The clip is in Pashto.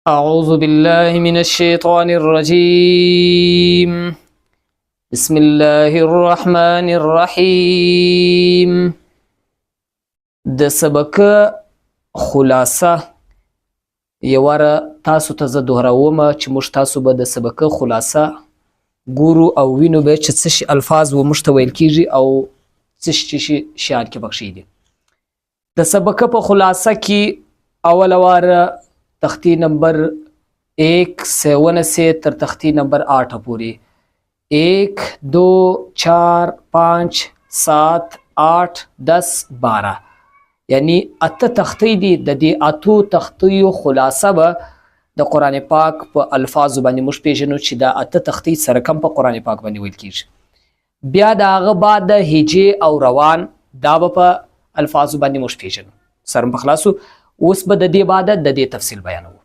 أعوذ بالله من الشيطان الرجيم بسم الله الرحمن الرحيم د سبق خلاصه یواره تاسو ته زه دوهراومه چې موږ تاسو به د سبق خلاصه ګورو او وینو به چې څه شي الفاظ و موږ ته ویل کیږي او څه شي شعر کې بخښي دي. د سبق په خلاصه کې اوله واره تختی نمبر 1 से 1 से تر تختی نمبر 8 پورې 1 2 4 5 7 8 10 12 یعنی اته تختی دي. د دې اتو تختیو خلاصه به د قرآن پاک په الفاظو باندې موږ پیژنو چې دا اته تختی سره کم په قرآن پاک باندې ویل کیږي. بیا د هغه بعد د هجې او روان دا به په الفاظو باندې موږ پیژنو. سره په خلاصو اوس به د دې بعد د دې تفصیل بیانوو.